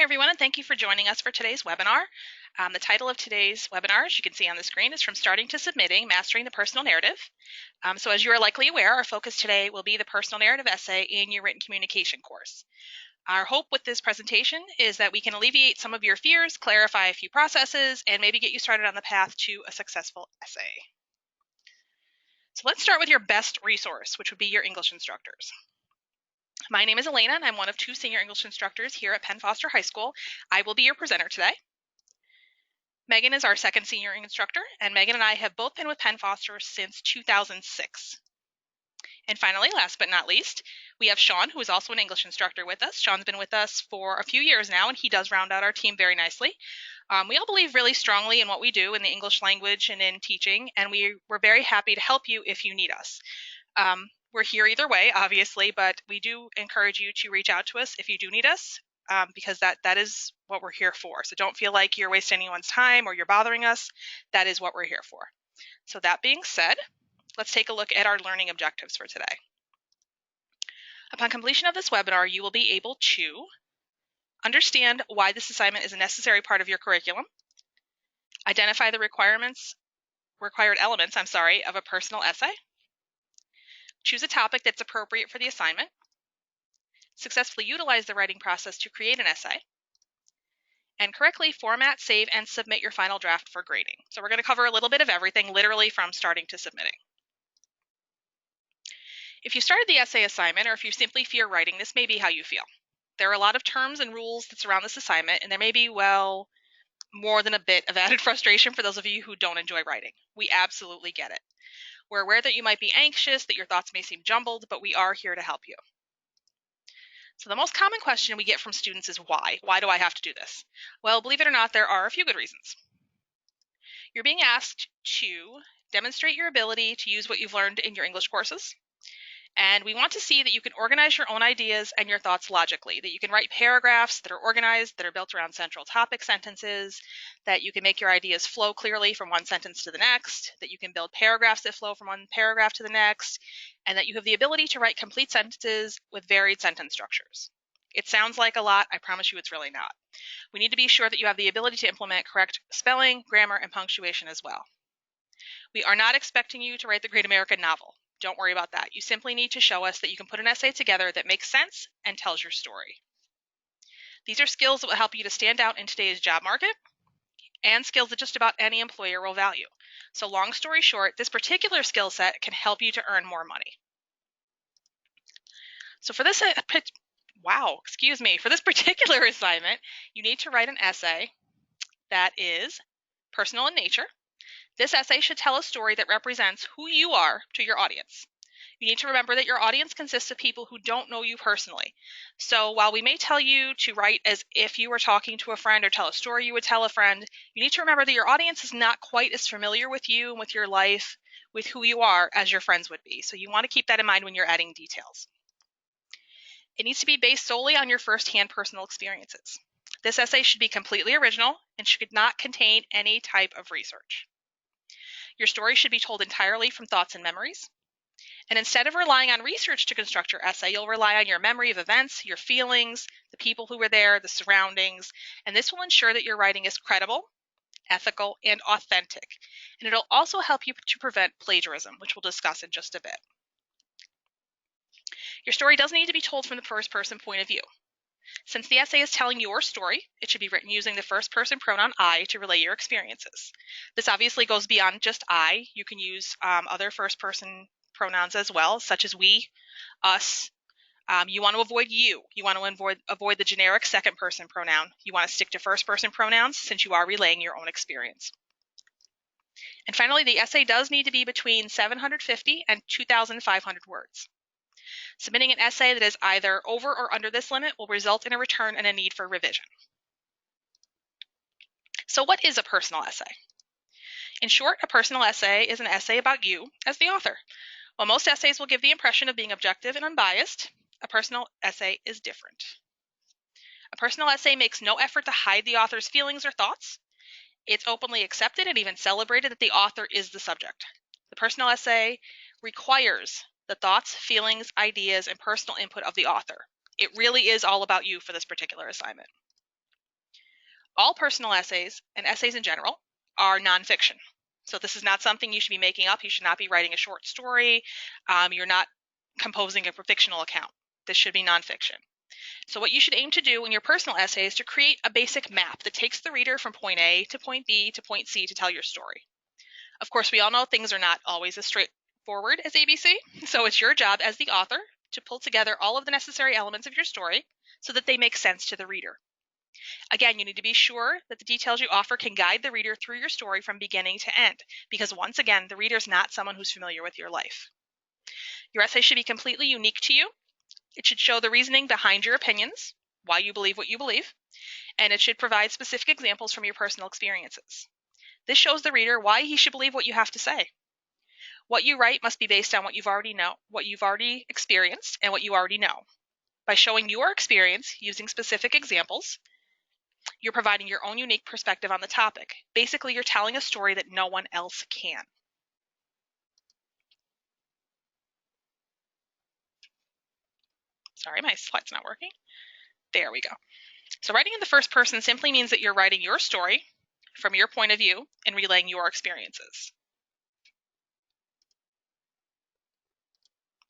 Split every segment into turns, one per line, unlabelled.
everyone, and thank you for joining us for today's webinar. The title of today's webinar, as you can see on the screen, is From Starting to Submitting, Mastering the Personal Narrative. So as you are likely aware, our focus today will be the personal narrative essay in your written communication course. Our hope with this presentation is that we can alleviate some of your fears, clarify a few processes, and maybe get you started on the path to a successful essay. So let's start with your best resource, which would be your English instructors. My name is Elena, and I'm one of two senior English instructors here at Penn Foster High School. I will be your presenter today. Megan is our second senior instructor, and Megan and I have both been with Penn Foster since 2006. And finally, last but not least, we have Sean, who is also an English instructor with us. Sean's been with us for a few years now, and he does round out our team very nicely. We all believe really strongly in what we do in the English language and in teaching, and we're very happy to help you if you need us. We're here either way, obviously, but we do encourage you to reach out to us if you do need us, because that is what we're here for. So don't feel like you're wasting anyone's time or you're bothering us. That is what we're here for. So that being said, let's take a look at our learning objectives for today. Upon completion of this webinar, you will be able to understand why this assignment is a necessary part of your curriculum, identify the required elements of a personal essay, choose a topic that's appropriate for the assignment, successfully utilize the writing process to create an essay, and correctly format, save, and submit your final draft for grading. So we're going to cover a little bit of everything, literally from starting to submitting. If you started the essay assignment, or if you simply fear writing, this may be how you feel. There are a lot of terms and rules that surround this assignment, and there may be, well, more than a bit of added frustration for those of you who don't enjoy writing. We absolutely get it. We're aware that you might be anxious, that your thoughts may seem jumbled, but we are here to help you. So the most common question we get from students is why? Why do I have to do this? Well, believe it or not, there are a few good reasons. You're being asked to demonstrate your ability to use what you've learned in your English courses. And we want to see that you can organize your own ideas and your thoughts logically, that you can write paragraphs that are organized, that are built around central topic sentences, that you can make your ideas flow clearly from one sentence to the next, that you can build paragraphs that flow from one paragraph to the next, and that you have the ability to write complete sentences with varied sentence structures. It sounds like a lot. I promise you it's really not. We need to be sure that you have the ability to implement correct spelling, grammar, and punctuation as well. We are not expecting you to write the great American novel. Don't worry about that. You simply need to show us that you can put an essay together that makes sense and tells your story. These are skills that will help you to stand out in today's job market and skills that just about any employer will value. So long story short, this particular skill set can help you to earn more money. So for this particular assignment, you need to write an essay that is personal in nature. This essay should tell a story that represents who you are to your audience. You need to remember that your audience consists of people who don't know you personally. So while we may tell you to write as if you were talking to a friend or tell a story you would tell a friend, you need to remember that your audience is not quite as familiar with you and with your life, with who you are, as your friends would be. So you want to keep that in mind when you're adding details. It needs to be based solely on your firsthand personal experiences. This essay should be completely original and should not contain any type of research. Your story should be told entirely from thoughts and memories. And instead of relying on research to construct your essay, you'll rely on your memory of events, your feelings, the people who were there, the surroundings, and this will ensure that your writing is credible, ethical, and authentic. And it'll also help you to prevent plagiarism, which we'll discuss in just a bit. Your story does need to be told from the first person point of view. Since the essay is telling your story, it should be written using the first person pronoun I to relay your experiences. This obviously goes beyond just I. You can use other first person pronouns as well, such as we, us. You want to avoid you. You want to avoid the generic second person pronoun. You want to stick to first person pronouns since you are relaying your own experience. And finally, the essay does need to be between 750 and 2,500 words. Submitting an essay that is either over or under this limit will result in a return and a need for revision. So what is a personal essay? In short, a personal essay is an essay about you as the author. While most essays will give the impression of being objective and unbiased, a personal essay is different. A personal essay makes no effort to hide the author's feelings or thoughts. It's openly accepted and even celebrated that the author is the subject. The personal essay requires the thoughts, feelings, ideas, and personal input of the author. It really is all about you for this particular assignment. All personal essays, and essays in general, are nonfiction. So this is not something you should be making up. You should not be writing a short story. You're not composing a fictional account. This should be nonfiction. So what you should aim to do in your personal essay is to create a basic map that takes the reader from point A to point B to point C to tell your story. Of course, we all know things are not always as straightforward as ABC, so it's your job as the author to pull together all of the necessary elements of your story so that they make sense to the reader. Again, you need to be sure that the details you offer can guide the reader through your story from beginning to end, because once again, the reader is not someone who's familiar with your life. Your essay should be completely unique to you. It should show the reasoning behind your opinions, why you believe what you believe, and it should provide specific examples from your personal experiences. This shows the reader why he should believe what you have to say. What you write must be based on what you've already experienced, and what you already know. By showing your experience using specific examples, you're providing your own unique perspective on the topic. Basically, you're telling a story that no one else can. Sorry, my slide's not working. There we go. So writing in the first person simply means that you're writing your story from your point of view and relaying your experiences.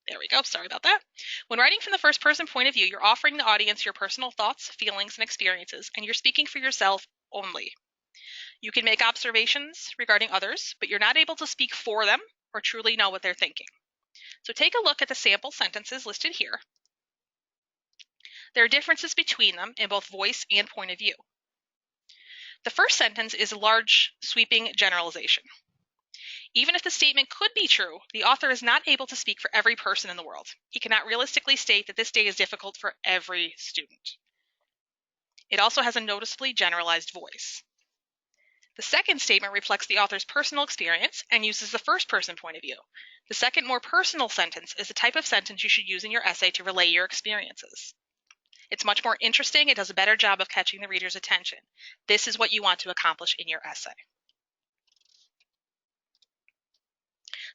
There we go. Sorry about that. When writing from the first person point of view, you're offering the audience your personal thoughts, feelings, and experiences, and you're speaking for yourself only. You can make observations regarding others, but you're not able to speak for them or truly know what they're thinking. So take a look at the sample sentences listed here. There are differences between them in both voice and point of view. The first sentence is a large, sweeping generalization. Even if the statement could be true, the author is not able to speak for every person in the world. He cannot realistically state that this day is difficult for every student. It also has a noticeably generalized voice. The second statement reflects the author's personal experience and uses the first person point of view. The second, more personal sentence is the type of sentence you should use in your essay to relay your experiences. It's much more interesting. It does a better job of catching the reader's attention. This is what you want to accomplish in your essay.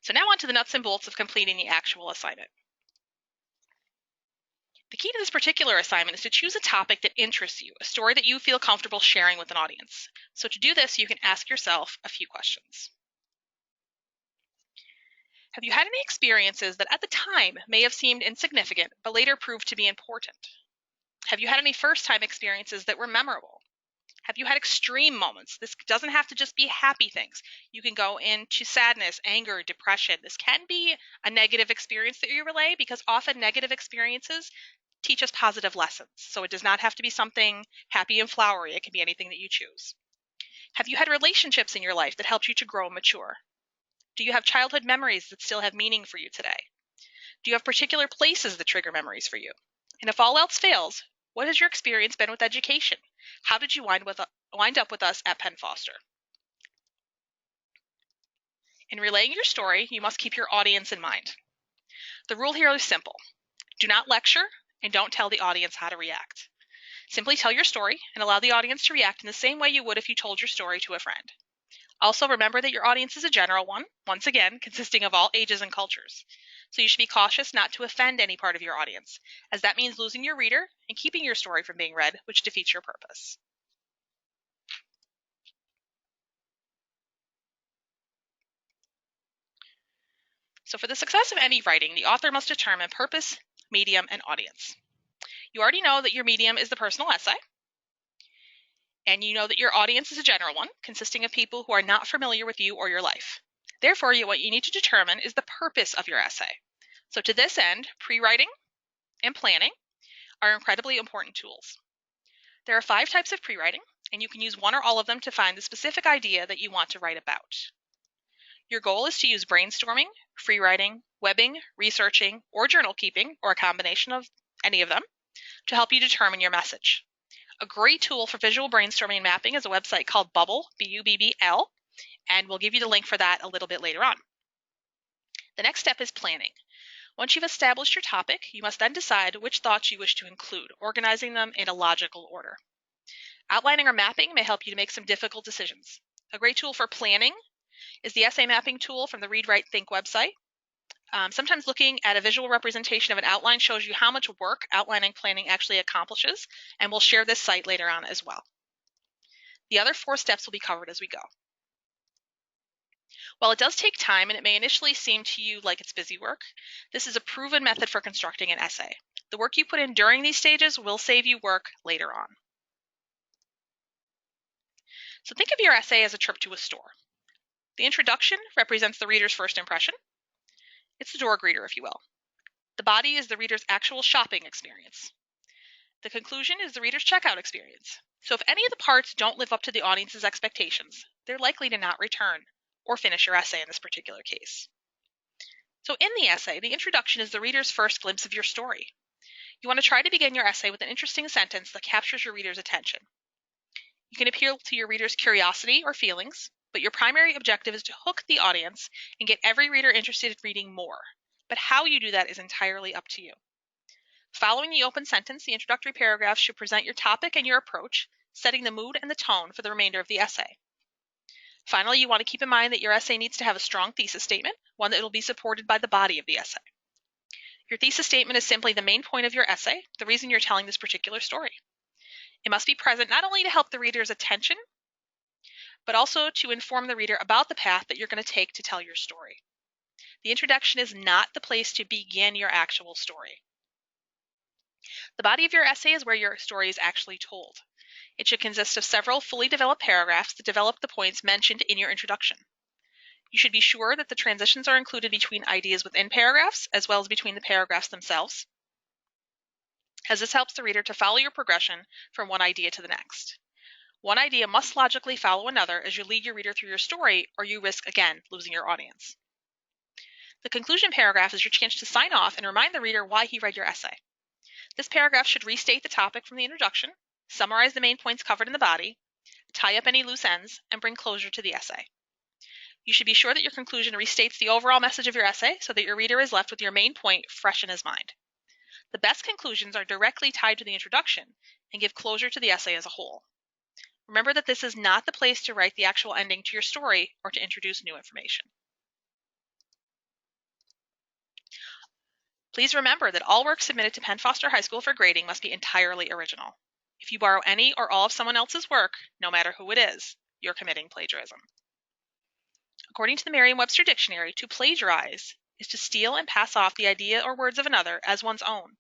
So now on to the nuts and bolts of completing the actual assignment. The key to this particular assignment is to choose a topic that interests you, a story that you feel comfortable sharing with an audience. So to do this, you can ask yourself a few questions. Have you had any experiences that at the time may have seemed insignificant, but later proved to be important? Have you had any first-time experiences that were memorable? Have you had extreme moments? This doesn't have to just be happy things. You can go into sadness, anger, depression. This can be a negative experience that you relay, because often negative experiences teach us positive lessons. So it does not have to be something happy and flowery. It can be anything that you choose. Have you had relationships in your life that helped you to grow and mature? Do you have childhood memories that still have meaning for you today? Do you have particular places that trigger memories for you? And if all else fails, what has your experience been with education? How did you wind up with us at Penn Foster? In relaying your story, you must keep your audience in mind. The rule here is simple. Do not lecture and don't tell the audience how to react. Simply tell your story and allow the audience to react in the same way you would if you told your story to a friend. Also, remember that your audience is a general one, once again, consisting of all ages and cultures. So you should be cautious not to offend any part of your audience, as that means losing your reader and keeping your story from being read, which defeats your purpose. So for the success of any writing, the author must determine purpose, medium, and audience. You already know that your medium is the personal essay, and you know that your audience is a general one, consisting of people who are not familiar with you or your life. Therefore, what you need to determine is the purpose of your essay. So to this end, pre-writing and planning are incredibly important tools. There are 5 types of pre-writing, and you can use one or all of them to find the specific idea that you want to write about. Your goal is to use brainstorming, free writing, webbing, researching, or journal keeping, or a combination of any of them, to help you determine your message. A great tool for visual brainstorming and mapping is a website called Bubble, B-U-B-B-L, and we'll give you the link for that a little bit later on. The next step is planning. Once you've established your topic, you must then decide which thoughts you wish to include, organizing them in a logical order. Outlining or mapping may help you to make some difficult decisions. A great tool for planning is the essay mapping tool from the Read, Write, Think website. Sometimes looking at a visual representation of an outline shows you how much work outlining planning actually accomplishes, and we'll share this site later on as well. The other 4 steps will be covered as we go. While it does take time and it may initially seem to you like it's busy work, this is a proven method for constructing an essay. The work you put in during these stages will save you work later on. So think of your essay as a trip to a store. The introduction represents the reader's first impression. It's the door greeter, if you will. The body is the reader's actual shopping experience. The conclusion is the reader's checkout experience. So if any of the parts don't live up to the audience's expectations, they're likely to not return or finish your essay in this particular case. So in the essay, the introduction is the reader's first glimpse of your story. You want to try to begin your essay with an interesting sentence that captures your reader's attention. You can appeal to your reader's curiosity or feelings, but your primary objective is to hook the audience and get every reader interested in reading more. But how you do that is entirely up to you. Following the open sentence, the introductory paragraph should present your topic and your approach, setting the mood and the tone for the remainder of the essay. Finally, you want to keep in mind that your essay needs to have a strong thesis statement, one that will be supported by the body of the essay. Your thesis statement is simply the main point of your essay, the reason you're telling this particular story. It must be present not only to help the reader's attention, but also to inform the reader about the path that you're going to take to tell your story. The introduction is not the place to begin your actual story. The body of your essay is where your story is actually told. It should consist of several fully developed paragraphs that develop the points mentioned in your introduction. You should be sure that the transitions are included between ideas within paragraphs as well as between the paragraphs themselves, as this helps the reader to follow your progression from one idea to the next. One idea must logically follow another as you lead your reader through your story, or you risk, again, losing your audience. The conclusion paragraph is your chance to sign off and remind the reader why he read your essay. This paragraph should restate the topic from the introduction, summarize the main points covered in the body, tie up any loose ends, and bring closure to the essay. You should be sure that your conclusion restates the overall message of your essay so that your reader is left with your main point fresh in his mind. The best conclusions are directly tied to the introduction and give closure to the essay as a whole. Remember that this is not the place to write the actual ending to your story or to introduce new information. Please remember that all work submitted to Penn Foster High School for grading must be entirely original. If you borrow any or all of someone else's work, no matter who it is, you're committing plagiarism. According to the Merriam-Webster Dictionary, to plagiarize is to steal and pass off the idea or words of another as one's own,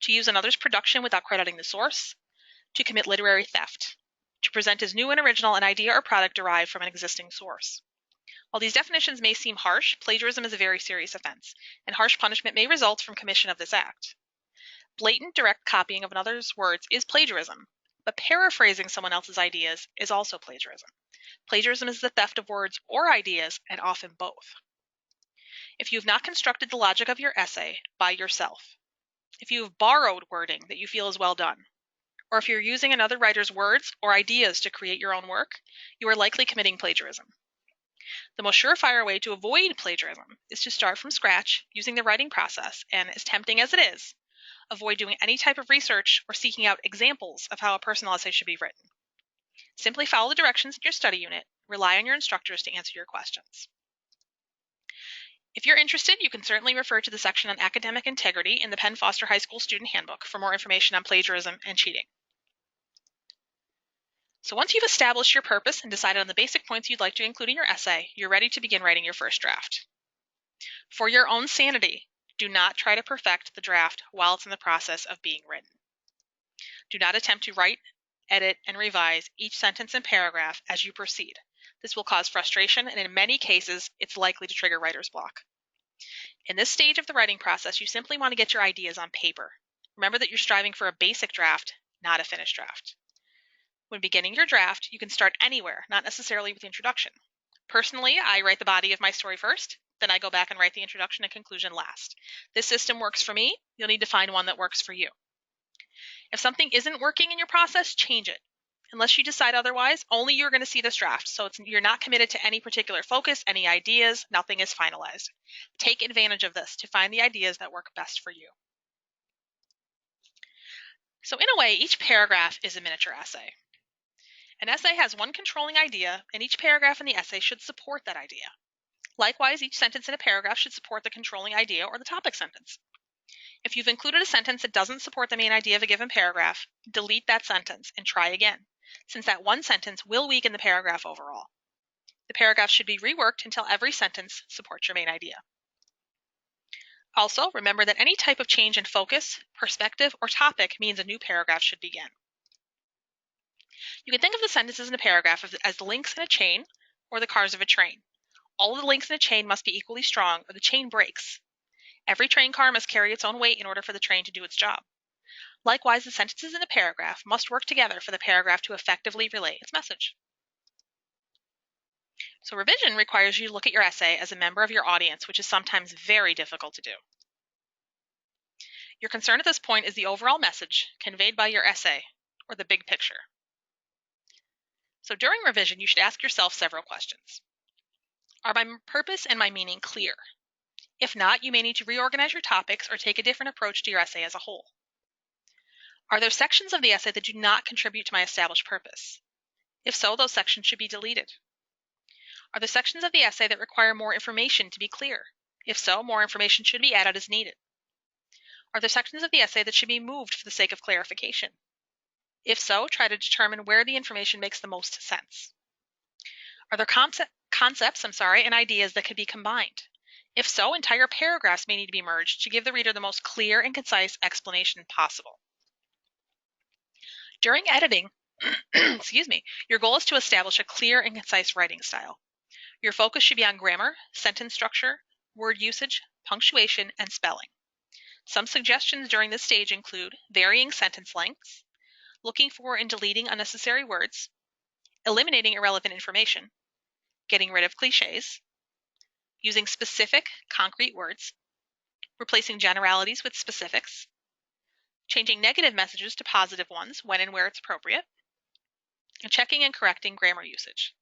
to use another's production without crediting the source, to commit literary theft, to present as new and original an idea or product derived from an existing source. While these definitions may seem harsh, plagiarism is a very serious offense, and harsh punishment may result from commission of this act. Blatant direct copying of another's words is plagiarism, but paraphrasing someone else's ideas is also plagiarism. Plagiarism is the theft of words or ideas, and often both. If you have not constructed the logic of your essay by yourself, if you have borrowed wording that you feel is well done, or if you're using another writer's words or ideas to create your own work, you are likely committing plagiarism. The most surefire way to avoid plagiarism is to start from scratch using the writing process, and as tempting as it is, avoid doing any type of research or seeking out examples of how a personal essay should be written. Simply follow the directions in your study unit, rely on your instructors to answer your questions. If you're interested, you can certainly refer to the section on academic integrity in the Penn Foster High School Student Handbook for more information on plagiarism and cheating. So once you've established your purpose and decided on the basic points you'd like to include in your essay, you're ready to begin writing your first draft. For your own sanity, do not try to perfect the draft while it's in the process of being written. Do not attempt to write, edit, and revise each sentence and paragraph as you proceed. This will cause frustration, and in many cases, it's likely to trigger writer's block. In this stage of the writing process, you simply want to get your ideas on paper. Remember that you're striving for a basic draft, not a finished draft. When beginning your draft, you can start anywhere, not necessarily with the introduction. Personally, I write the body of my story first, then I go back and write the introduction and conclusion last. This system works for me. You'll need to find one that works for you. If something isn't working in your process, change it. Unless you decide otherwise, only you're going to see this draft, so you're not committed to any particular focus, any ideas, nothing is finalized. Take advantage of this to find the ideas that work best for you. So in a way, each paragraph is a miniature essay. An essay has one controlling idea, and each paragraph in the essay should support that idea. Likewise, each sentence in a paragraph should support the controlling idea or the topic sentence. If you've included a sentence that doesn't support the main idea of a given paragraph, delete that sentence and try again. since that one sentence will weaken the paragraph overall. The paragraph should be reworked until every sentence supports your main idea. Also, remember that any type of change in focus, perspective, or topic means a new paragraph should begin. You can think of the sentences in a paragraph as the links in a chain or the cars of a train. All of the links in a chain must be equally strong or the chain breaks. Every train car must carry its own weight in order for the train to do its job. Likewise, the sentences in a paragraph must work together for the paragraph to effectively relay its message. So revision requires you to look at your essay as a member of your audience, which is sometimes very difficult to do. Your concern at this point is the overall message conveyed by your essay, or the big picture. So during revision, you should ask yourself several questions. Are my purpose and my meaning clear? If not, you may need to reorganize your topics or take a different approach to your essay as a whole. Are there sections of the essay that do not contribute to my established purpose? If so, those sections should be deleted. Are there sections of the essay that require more information to be clear? If so, more information should be added as needed. Are there sections of the essay that should be moved for the sake of clarification? If so, try to determine where the information makes the most sense. Are there concepts and ideas that could be combined? If so, entire paragraphs may need to be merged to give the reader the most clear and concise explanation possible. During editing, your goal is to establish a clear and concise writing style. Your focus should be on grammar, sentence structure, word usage, punctuation, and spelling. Some suggestions during this stage include varying sentence lengths, looking for and deleting unnecessary words, eliminating irrelevant information, getting rid of cliches, using specific, concrete words, replacing generalities with specifics, changing negative messages to positive ones when and where it's appropriate, and checking and correcting grammar usage.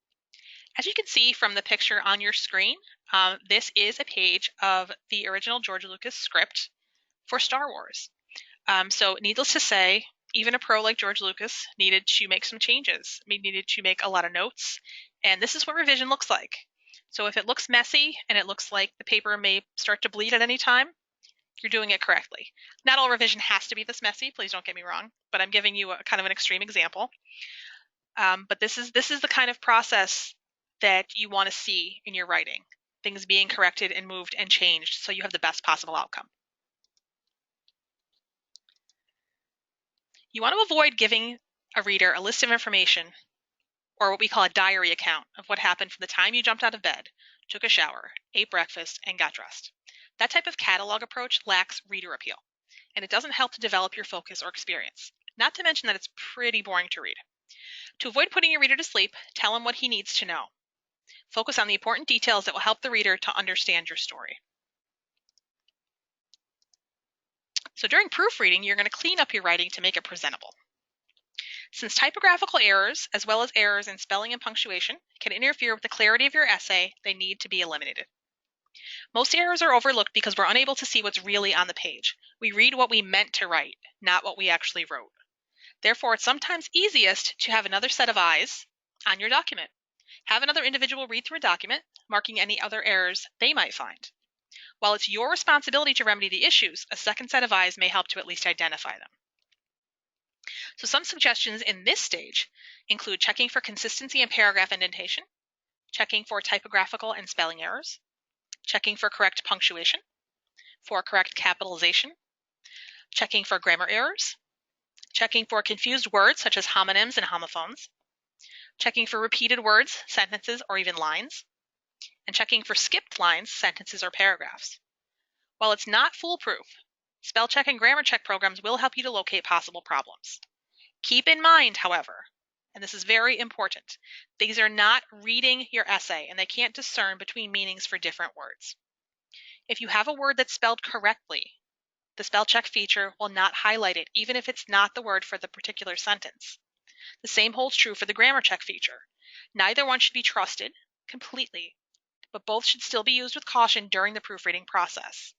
As you can see from the picture on your screen, this is a page of the original George Lucas script for Star Wars. So needless to say, even a pro like George Lucas needed to make some changes. He needed to make a lot of notes, and this is what revision looks like. So if it looks messy and it looks like the paper may start to bleed at any time, you're doing it correctly. Not all revision has to be this messy, please don't get me wrong, but I'm giving you a kind of an extreme example. But this is the kind of process that you want to see in your writing. Things being corrected and moved and changed so you have the best possible outcome. You want to avoid giving a reader a list of information, or what we call a diary account of what happened from the time you jumped out of bed, took a shower, ate breakfast, and got dressed. That type of catalog approach lacks reader appeal, and it doesn't help to develop your focus or experience, not to mention that it's pretty boring to read. To avoid putting your reader to sleep, tell him what he needs to know. Focus on the important details that will help the reader to understand your story. So during proofreading, you're going to clean up your writing to make it presentable. Since typographical errors, as well as errors in spelling and punctuation, can interfere with the clarity of your essay, they need to be eliminated. Most errors are overlooked because we're unable to see what's really on the page. We read what we meant to write, not what we actually wrote. Therefore, it's sometimes easiest to have another set of eyes on your document. Have another individual read through a document, marking any other errors they might find. While it's your responsibility to remedy the issues, a second set of eyes may help to at least identify them. So some suggestions in this stage include checking for consistency in paragraph indentation, checking for typographical and spelling errors, checking for correct punctuation, for correct capitalization, checking for grammar errors, checking for confused words such as homonyms and homophones, checking for repeated words, sentences, or even lines, and checking for skipped lines, sentences, or paragraphs. While it's not foolproof, spell check and grammar check programs will help you to locate possible problems. Keep in mind, however, and this is very important, these are not reading your essay and they can't discern between meanings for different words. If you have a word that's spelled correctly, the spell check feature will not highlight it, even if it's not the word for the particular sentence. The same holds true for the grammar check feature. Neither one should be trusted completely, but both should still be used with caution during the proofreading process.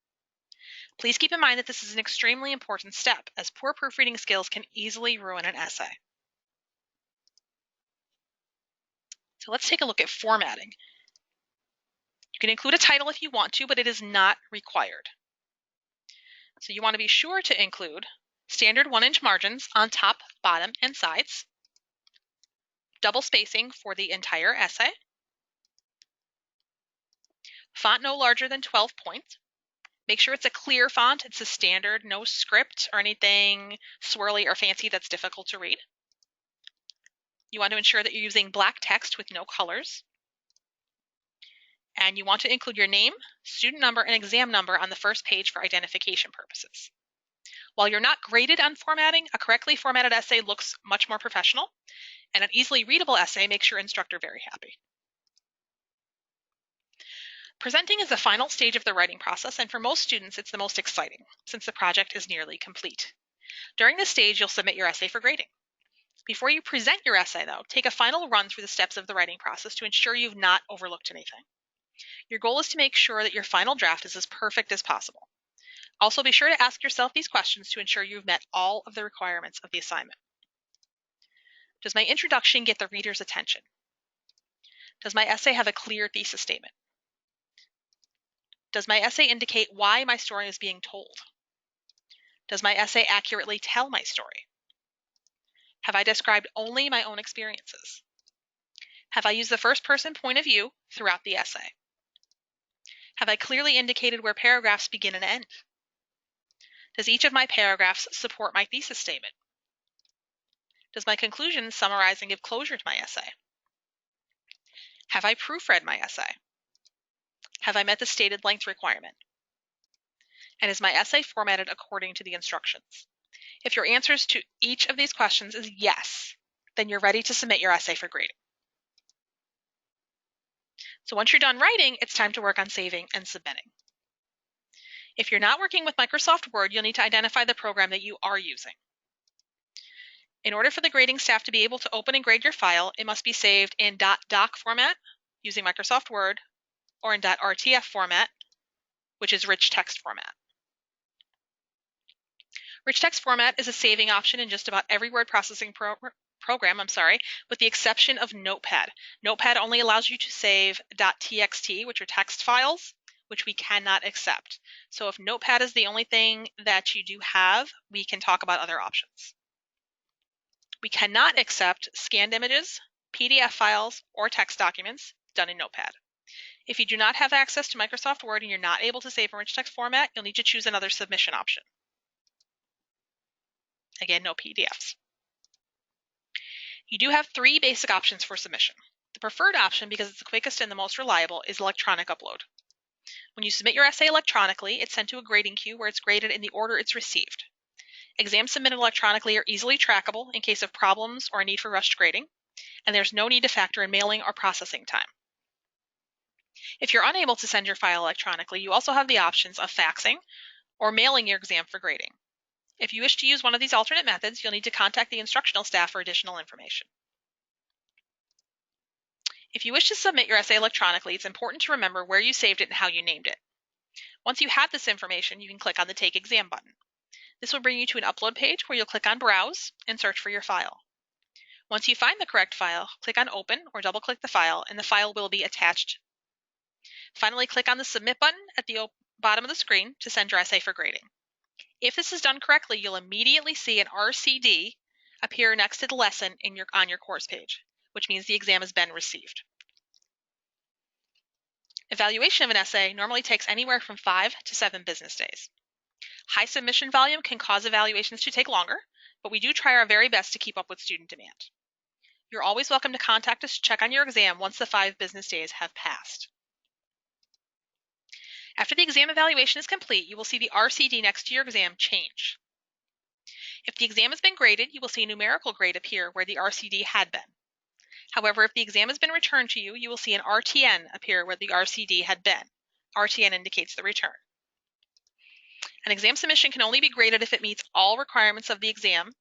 Please keep in mind that this is an extremely important step, as poor proofreading skills can easily ruin an essay. So let's take a look at formatting. You can include a title if you want to, but it is not required. So you want to be sure to include standard 1-inch margins on top, bottom, and sides. double spacing for the entire essay, font no larger than 12 points. Make sure it's a clear font. It's a standard, no script or anything swirly or fancy that's difficult to read. You want to ensure that you're using black text with no colors. And you want to include your name, student number, and exam number on the first page for identification purposes. While you're not graded on formatting, a correctly formatted essay looks much more professional, and an easily readable essay makes your instructor very happy. Presenting is the final stage of the writing process, and for most students, it's the most exciting, since the project is nearly complete. During this stage, you'll submit your essay for grading. Before you present your essay, though, take a final run through the steps of the writing process to ensure you've not overlooked anything. Your goal is to make sure that your final draft is as perfect as possible. Also, be sure to ask yourself these questions to ensure you've met all of the requirements of the assignment. Does my introduction get the reader's attention? Does my essay have a clear thesis statement? Does my essay indicate why my story is being told? Does my essay accurately tell my story? Have I described only my own experiences? Have I used the first-person point of view throughout the essay? Have I clearly indicated where paragraphs begin and end? Does each of my paragraphs support my thesis statement? Does my conclusion summarize and give closure to my essay? Have I proofread my essay? Have I met the stated length requirement? And is my essay formatted according to the instructions? If your answers to each of these questions is yes, then you're ready to submit your essay for grading. So once you're done writing, it's time to work on saving and submitting. If you're not working with Microsoft Word, you'll need to identify the program that you are using. In order for the grading staff to be able to open and grade your file, it must be saved in .doc format using Microsoft Word or in .rtf format, which is rich text format. Rich text format is a saving option in just about every word processing program, with the exception of Notepad. Notepad only allows you to save .txt, which are text files, which we cannot accept. So if Notepad is the only thing that you do have, we can talk about other options. We cannot accept scanned images, PDF files, or text documents done in Notepad. If you do not have access to Microsoft Word and you're not able to save in rich text format, you'll need to choose another submission option. Again, no PDFs. You do have three basic options for submission. The preferred option, because it's the quickest and the most reliable, is electronic upload. When you submit your essay electronically, it's sent to a grading queue where it's graded in the order it's received. Exams submitted electronically are easily trackable in case of problems or a need for rushed grading, and there's no need to factor in mailing or processing time. If you're unable to send your file electronically, you also have the options of faxing or mailing your exam for grading. If you wish to use one of these alternate methods, you'll need to contact the instructional staff for additional information. If you wish to submit your essay electronically, it's important to remember where you saved it and how you named it. Once you have this information, you can click on the Take Exam button. This will bring you to an upload page where you'll click on Browse and search for your file. Once you find the correct file, click on Open or double-click the file, and the file will be attached. Finally, click on the Submit button at the bottom of the screen to send your essay for grading. If this is done correctly, you'll immediately see an RCD appear next to the lesson on your course page, which means the exam has been received. Evaluation of an essay normally takes anywhere from 5 to 7 business days. High submission volume can cause evaluations to take longer, but we do try our very best to keep up with student demand. You're always welcome to contact us to check on your exam once the 5 business days have passed. After the exam evaluation is complete, you will see the RCD next to your exam change. If the exam has been graded, you will see a numerical grade appear where the RCD had been. However, if the exam has been returned to you, you will see an RTN appear where the RCD had been. RTN indicates the return. An exam submission can only be graded if it meets all requirements of the exam,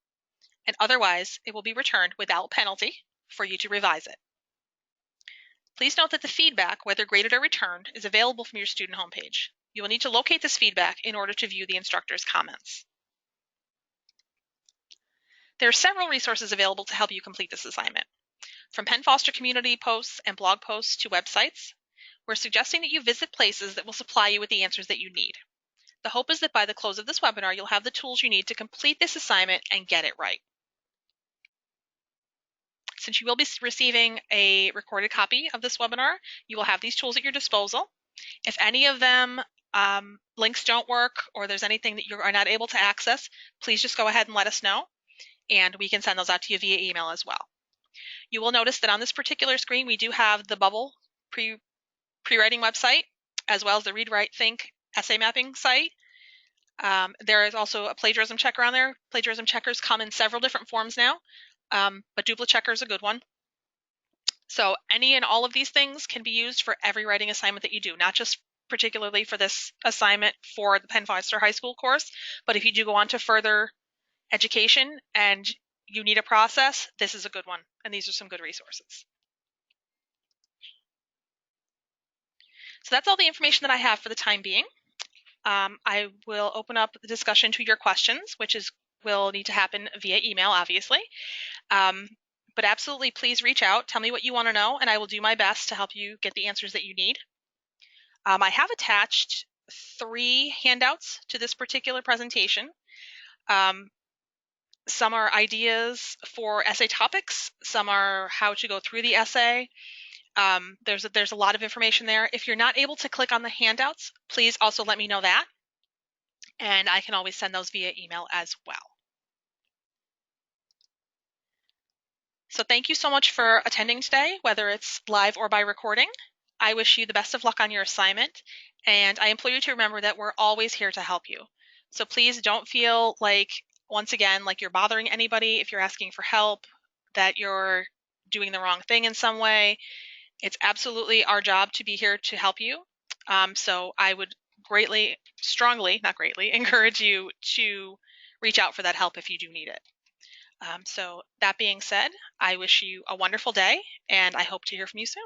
and otherwise it will be returned without penalty for you to revise it. Please note that the feedback, whether graded or returned, is available from your student homepage. You will need to locate this feedback in order to view the instructor's comments. There are several resources available to help you complete this assignment. From Penn Foster community posts and blog posts to websites, we're suggesting that you visit places that will supply you with the answers that you need. The hope is that by the close of this webinar, you'll have the tools you need to complete this assignment and get it right. Since you will be receiving a recorded copy of this webinar, you will have these tools at your disposal. If any of them links don't work or there's anything that you are not able to access, please just go ahead and let us know, and we can send those out to you via email as well. You will notice that on this particular screen, we do have the Bubble pre-writing website, as well as the Read, Write, Think essay mapping site. There is also a plagiarism checker on there. Plagiarism checkers come in several different forms now, but DupliChecker is a good one. So any and all of these things can be used for every writing assignment that you do, not just particularly for this assignment for the Penn Foster High School course, but if you do go on to further education and you need a process, this is a good one, and these are some good resources. So that's all the information that I have for the time being. I will open up the discussion to your questions, which will need to happen via email, obviously. But absolutely, please reach out. Tell me what you want to know, and I will do my best to help you get the answers that you need. I have attached 3 handouts to this particular presentation. Some are ideas for essay topics. Some are how to go through the essay. There's a lot of information there. If you're not able to click on the handouts, please also let me know that, and I can always send those via email as well. So thank you so much for attending today, whether it's live or by recording. I wish you the best of luck on your assignment, and I implore you to remember that we're always here to help you. So please don't feel like, once again, like you're bothering anybody if you're asking for help, that you're doing the wrong thing in some way. It's absolutely our job to be here to help you. So I would strongly, not greatly, encourage you to reach out for that help if you do need it. So that being said, I wish you a wonderful day, and I hope to hear from you soon.